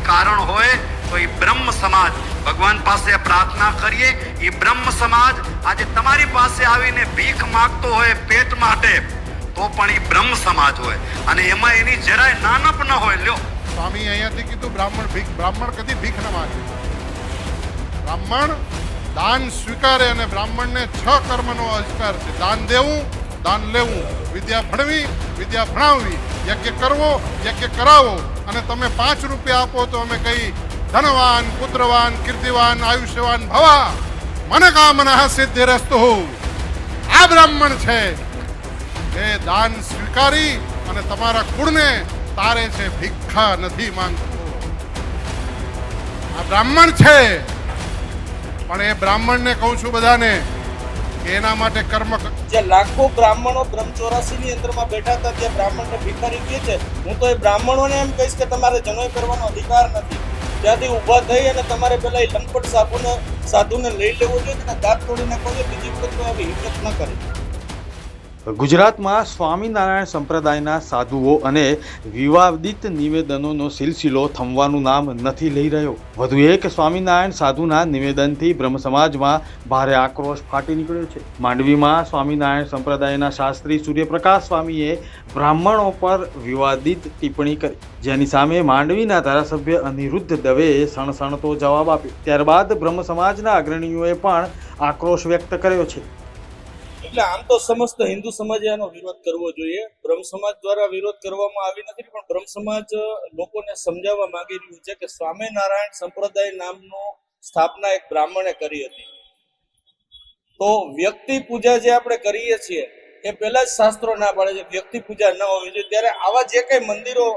કારણ હોય તો એ બ્રહ્મ સમાજ ભગવાન પાસે પ્રાર્થના કરીએ. એ બ્રહ્મ સમાજ આજે તમારી પાસે આવીને ભીખ માંગતો હોય પેટ માટે તો પણ એ બ્રહ્મ સમાજ હોય અને એમાં એની જરાય નાનપ ન હોય. લ્યો સ્વામી અહીંયાથી કીધું બ્રાહ્મણ કદી ભીખ ન માગે. બ્રાહ્મણ દાન સ્વીકારે અને બ્રાહ્મણને 6 કર્મનો અધિકાર છે. દાન દેવું, દાન લેવું, વિદ્યા ભણવી, વિદ્યા ભણાવવી, યજ્ઞ કરવો, યજ્ઞ કરાવો. અને તમે 5 રૂપિયા આપો તો અમે કઈ ધનવાન, પુત્રવાન, કીર્તિવાન, આયુષ્યવાન ભવા મનકામના સિદ્ધિરસ્તુ. આ બ્રાહ્મણ છે એ દાન સ્વીકારી અને તમારા કુળને તારે છે, ભિક્ષા નથી માંગતો. આ બ્રાહ્મણ છે. પણ એ બ્રાહ્મણને કહું છું બધાને કે એના માટે કર્મ. જે લાખો બ્રાહ્મણો બ્રહ્મ 84 ની અંદરમાં બેઠા હતા ત્યાં બ્રાહ્મણને ભિખારી કહે છે. હું તો એ બ્રાહ્મણોને એમ કહીશ કે તમારે જનોઈ કરવાનો અધિકાર નથી. ત્યાંથી ઊભા થઈ અને તમારે પેલા એ લંપટ સાધુને લઈ લેવો જોઈએ અને દાંત તોડી નાખવો જોઈએ. બીજી વખત કોઈ આવી હિંમત ન કરે. ગુજરાતમાં સ્વામિનારાયણ સંપ્રદાયના સાધુઓ અને વિવાદિત નિવેદનોનો સિલસિલો થમવાનું નામ નથી લઈ રહ્યો. વધુ એક સ્વામિનારાયણ સાધુના નિવેદનથી બ્રહ્મ સમાજમાં ભારે આક્રોશ ફાટી નીકળ્યો છે. માંડવીમાં સ્વામિનારાયણ સંપ્રદાયના શાસ્ત્રી સૂર્યપ્રકાશ સ્વામીએ બ્રાહ્મણો પર વિવાદિત ટિપ્પણી કરી, જેની સામે માંડવીના ધારાસભ્ય અનિરુદ્ધ દવેએ સણસણતો જવાબ આપ્યો. ત્યારબાદ બ્રહ્મ સમાજના અગ્રણીઓએ પણ આક્રોશ વ્યક્ત કર્યો છે. એટલે આમ તો સમસ્ત હિન્દુ સમાજે આનો વિરોધ કરવો જોઈએ. બ્રહ્મ સમાજ દ્વારા વિરોધ કરવામાં આવી નથી, પણ બ્રહ્મ સમાજ લોકોને સમજાવવા માંગી રહ્યું છે કે સ્વામિનારાયણ સંપ્રદાય નામનો સ્થાપના એક બ્રાહ્મણે કરી હતી. તો વ્યક્તિ પૂજા જે આપણે કરીએ છીએ એ પહેલા જ શાસ્ત્રો ના પાડે છે વ્યક્તિ પૂજા ન હોવી જોઈએ. ત્યારે આવા જે કઈ મંદિરો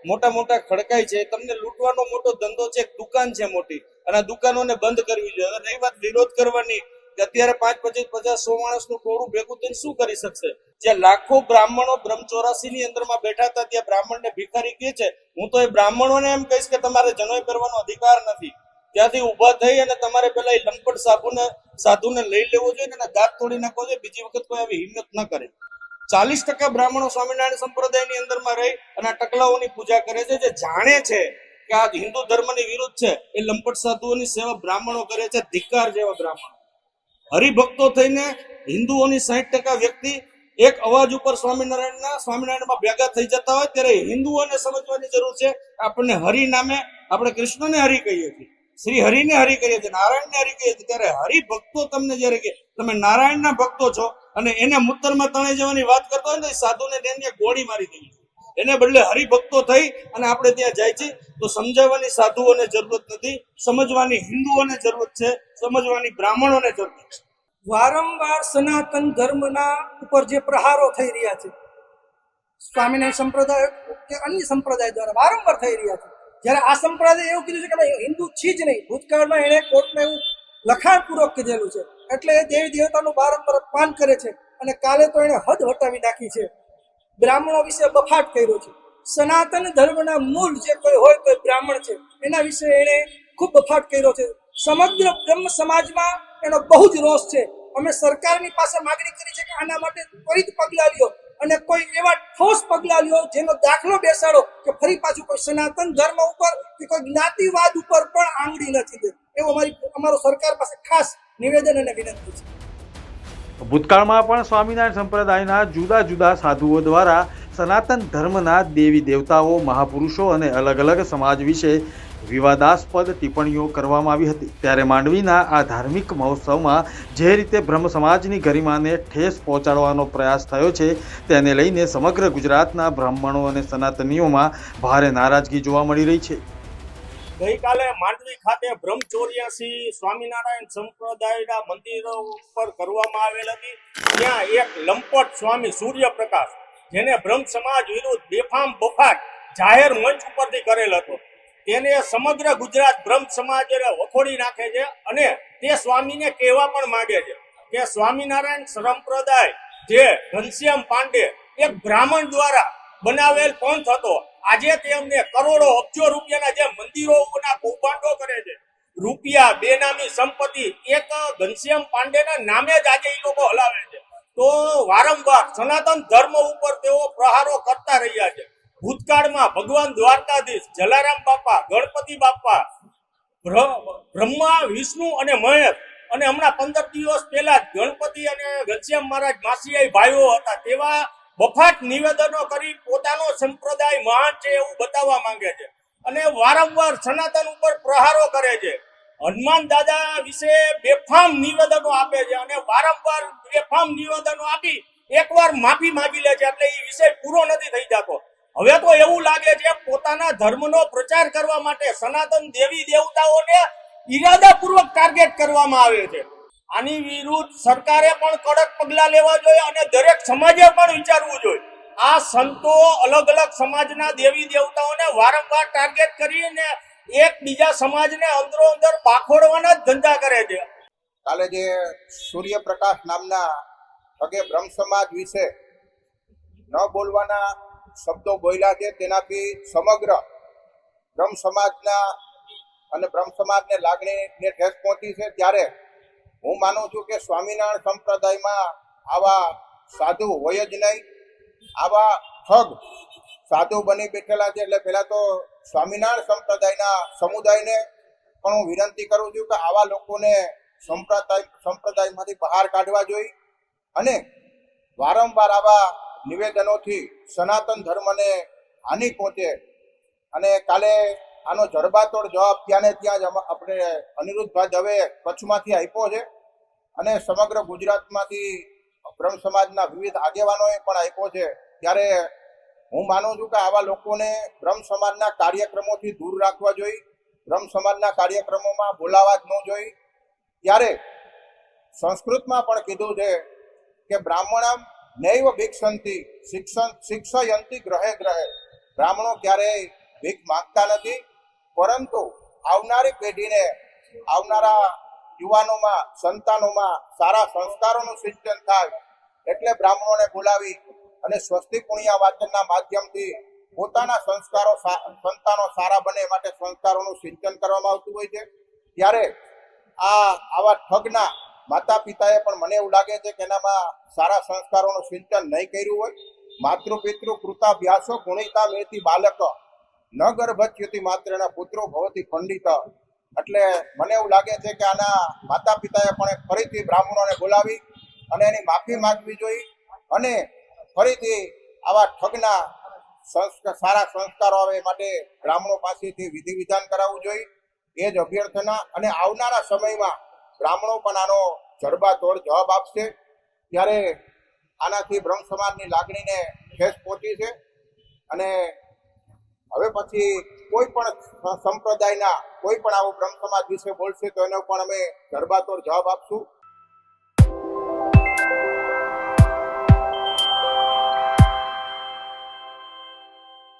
મોટા મોટા ખડકાય છે, તમને લૂંટવાનો મોટો ધંધો છે, એક દુકાન છે મોટી, અને આ દુકાનોને બંધ કરવી જોઈએ. અને એ વાત વિરોધ કરવાની કે અત્યારે 5, 25, 50, 100 માણસનું ટોળું ભેગું થઈને શું કરી શકશે? જે લાખો બ્રાહ્મણો બ્રહ્મ 84 ની અંદરમાં બેઠા હતા ત્યાં બ્રાહ્મણને ભિખારી કહે છે. હું તો એ બ્રાહ્મણોને એમ કહીશ કે તમારે જનોઈ કરવાનો અધિકાર નથી. ત્યાંથી ઊભા થઈ અને તમારે પેલા એ લંપટ સાધુને લઈ લેવો જોઈએ અને દાંત તોડી નાખવો જોઈએ. બીજી વખત કોઈ આવી હિંમત ન કરે. 40% બ્રાહ્મણો સ્વામિનારાયણ સંપ્રદાયની અંદરમાં રહી અને આ ટકલાઓની પૂજા કરે છે. જે જાણે છે કે આ હિન્દુ ધર્મની વિરુદ્ધ છે, એ લંપટ સાધુઓની સેવા બ્રાહ્મણો કરે છે. ધિક્કાર જેવા બ્રાહ્મણો. હરિભક્તો થઈને હિન્દુઓની 60% વ્યક્તિ એક અવાજ ઉપર સ્વામિનારાયણમાં ભેગા થઈ જતા હોય ત્યારે હિન્દુઓને સમજવાની જરૂર છે. આપણને હરિ નામે આપણે કૃષ્ણને હરિ કહીએ છીએ, શ્રી હરિને હરિ કહીએ છીએ, નારાયણને હરિ કહીએ છીએ. ત્યારે હરિભક્તો તમને જયારે કે તમે નારાયણના ભક્તો છો અને એને મૂતરમાં તણાઈ જવાની વાત કરતો હોય ને સાધુને તેને ગોળી મારી દેવી. એને બદલે હરિભક્તો થઈ અને આપણે ત્યાં જાય છે. તો સમજાવવાની સાધુઓને જરૂરત નથી, સમજવાની હિન્દુઓને જરૂરત છે, સમજવાની બ્રાહ્મણોને જરૂરત છે. વારંવાર સનાતન ધર્મના ઉપર જે પ્રહારો થઈ રહ્યા છે સ્વામિનારાયણ સંપ્રદાય કે અન્ય સંપ્રદાય દ્વારા વારંવાર થઈ રહ્યા છે. જ્યારે આ સંપ્રદાય એવું કીધું છે કે ભાઈ હિન્દુ છે જ નહીં. ભૂતકાળમાં એણે કોર્ટમાં એવું લખાણપૂર્વક કીધેલું છે. એટલે એ દેવી દેવતાનું વારંવાર અપમાન કરે છે અને કાલે તો એણે હદ વટાવી નાખી છે. બ્રાહ્મણો વિશે બફાટ કર્યો છે. સનાતન ધર્મના મૂળ જે કોઈ હોય તો બ્રાહ્મણ છે, એના વિશે એણે ખૂબ બફાટ કર્યો છે. સમગ્ર બ્રહ્મ સમાજમાં એનો બહુ જ રોષ છે. અમે સરકારની પાસે માગણી કરી છે કે આના માટે ત્વરિત પગલાં લ્યો અને કોઈ એવા ઠોસ પગલાં લ્યો જેનો દાખલો બેસાડો કે ફરી પાછું કોઈ સનાતન ધર્મ ઉપર કે કોઈ જ્ઞાતિવાદ ઉપર પણ આંગળી નથી દે. એવું અમારો સરકાર પાસે ખાસ નિવેદન અને વિનંતી છે. ભૂતકાળમાં પણ સ્વામિનારાયણ સંપ્રદાયના જુદા જુદા સાધુઓ દ્વારા સનાતન ધર્મના દેવી દેવતાઓ, મહાપુરુષો અને અલગ અલગ સમાજ વિશે વિવાદાસ્પદ ટિપ્પણીઓ કરવામાં આવી હતી. ત્યારે માંડવીના આ ધાર્મિક મહોત્સવમાં જે રીતે બ્રહ્મ સમાજની ગરિમાને ઠેસ પહોંચાડવાનો પ્રયાસ થયો છે તેને લઈને સમગ્ર ગુજરાતના બ્રાહ્મણો અને સનાતનીઓમાં ભારે નારાજગી જોવા મળી રહી છે. ગઈકાલે માંડવી ખાતે બ્રહ્મ 84 સ્વામિનારાયણ સંપ્રદાયના મંદિરો ઉપર કરવામાં આવેલ હતી. ત્યાં એક લંપટ સ્વામી સૂર્યપ્રકાશ, જેને બ્રહ્મ સમાજ વિરુદ્ધ બેફામ બફાટ જાહેર મંચ ઉપરથી કરેલ હતો, તેને સમગ્ર ગુજરાત બ્રહ્મ સમાજ વખોડી નાખે છે અને તે સ્વામીને કહેવા પણ માંગે છે કે સ્વામિનારાયણ સંપ્રદાય જે ઘનશ્યામ પાંડે એક બ્રાહ્મણ દ્વારા બનાવેલ પંથ હતો, આજે તેમને કરોડો અબજો રૂપિયાના જે મંદિરોના કૌભાંડો કરે છે, રૂપિયા બેનામી સંપત્તિ એક ઘનશ્યામ પાંડેના નામે જ આજે એ લોકો હલાવે છે. તો વારંવાર સનાતન ધર્મ ઉપર તેઓ પ્રહારો કરતા રહ્યા છે. ભૂતકાળમાં ભગવાન દ્વારકાધીશ, જલારામ બાપા, ગણપતિ બાપા, બ્રહ્મા, વિષ્ણુ અને મહેશ, અને હમણાં 15 દિવસ પહેલા જ ગણપતિ અને ઘનશ્યામ મહારાજ માસીયાઈ ભાઈઓ હતા, તેવા બફાટ નિવેદનો કરી પોતાનો સંપ્રદાય મહાન છે એવું બતાવવા માંગે છે અને વારંવાર સનાતન ઉપર પ્રહારો કરે છે. હનુમાન દાદા વિશે બેફામ નિવેદનો આપે છે અને વારંવાર બેફામ નિવેદનો આપી એકવાર માફી માંગી લે છે, એટલે એ વિષય પૂરો નથી થઈ જતો. હવે તો એવું લાગે છે પોતાના ધર્મનો પ્રચાર કરવા માટે સનાતન દેવી દેવતાઓને ઈરાદાપૂર્વક ટાર્ગેટ કરવામાં આવે છે. આની વિરુદ્ધ સરકારે પણ કડક પગલાં લેવા જોઈએ અને દરેક સમાજે પણ વિચારવું જોઈએ. આ સંતો અલગ અલગ સમાજના દેવી દેવતાઓને વારંવાર ટાર્ગેટ કરીને એક બીજા સમાજને અંદરો અંદર પાખોડવાના જ ધંધા કરે છે. કાલે જે સૂર્યપ્રકાશ નામના ઠગે બ્રહ્મ સમાજ વિશે ન બોલવાના શબ્દો બોલ્યા છે, તેનાથી સમગ્ર બ્રહ્મ સમાજના અને બ્રહ્મ સમાજને લાગણીને ઠેસ પહોંચી છે. ત્યારે હું માનું છું કે સ્વામિનારાયણ સંપ્રદાયમાં આવા સાધુ હોય જ નહીં. આવા ઠગ સાધુ બની બેઠેલા છે. એટલે પહેલા તો સ્વામિનારાયણ સંપ્રદાયના સમુદાયને પણ હું વિનંતી કરું છું કે આવા લોકોને સંપ્રદાયમાંથી બહાર કાઢવા જોઈએ અને વારંવાર આવા નિવેદનોથી સનાતન ધર્મને હાનિ પહોંચે. અને કાલે આનો જડબાતોડ જવાબ ત્યાં ને ત્યાં જ આપણે અનિરુદ્ધભાઈ દવે કચ્છમાંથી આપ્યો છે અને સમગ્ર ગુજરાતમાંથી બ્રહ્મ સમાજના વિવિધ આગેવાનોએ પણ આપ્યો છે. ત્યારે હું માનું છું કે આવા લોકોને બ્રહ્મ સમાજના કાર્યક્રમોથી દૂર રાખવા જોઈએ, બ્રહ્મ સમાજના કાર્યક્રમોમાં બોલાવા જ ન જોઈએ. ત્યારે સંસ્કૃતમાં પણ કીધું છે કે બ્રાહ્મણમ નૈવ ભિક્ષંતિ શિક્ષયંતિ ગ્રહે ગ્રહે. બ્રાહ્મણો ક્યારેય ભીખ માંગતા નથી, પરંતુ આવનારી પેઢીને, આવનારા યુવાનોમાં, સંતાનોમાં સારા સંસ્કારોનું સિંચન થાય એટલે બ્રાહ્મણોને બોલાવી અને સ્વસ્તિ પુણ્ય વાચનના માધ્યમથી પોતાના સંતાનો સારા બને માટે સંસ્કારોનું સિંચન કરવામાં આવતું હોય છે. ત્યારે આવા ઠગના માતા પિતાએ પણ મને એવું લાગે છે કે એનામાં સારા સંસ્કારોનું સિંચન નહીં કર્યું હોય. માતૃ પિતૃ કૃતાભ્યાસો ગુણિતા મેથી બાલક ન ગર્ભચ્યુતિ માત્રેના પુત્રો ભવતી પંડિત. એટલે મને એવું લાગે છે કે આના માતા પિતાએ પણ ફરીથી બ્રાહ્મણોને બોલાવી અને એની માફી માંગવી જોઈએ અને ફરીથી આવા ઠગના સારા સંસ્કારો આવે માટે બ્રાહ્મણો પાસેથી વિધિ વિધાન કરાવવું જોઈએ. એ જ અભ્યર્થના. અને આવનારા સમયમાં બ્રાહ્મણો પણ આનો જડબાતોડ જવાબ આપશે. ત્યારે આનાથી બ્રહ્મ સમાજની લાગણીને ઠેસ પહોંચી છે અને હવે પછી કોઈ પણ સંપ્રદાયના કોઈ પણ આવો બ્રહ્મ સમાજ વિશે બોલશે તો એનો પણ અમે જડબાતોડ જવાબ આપશું.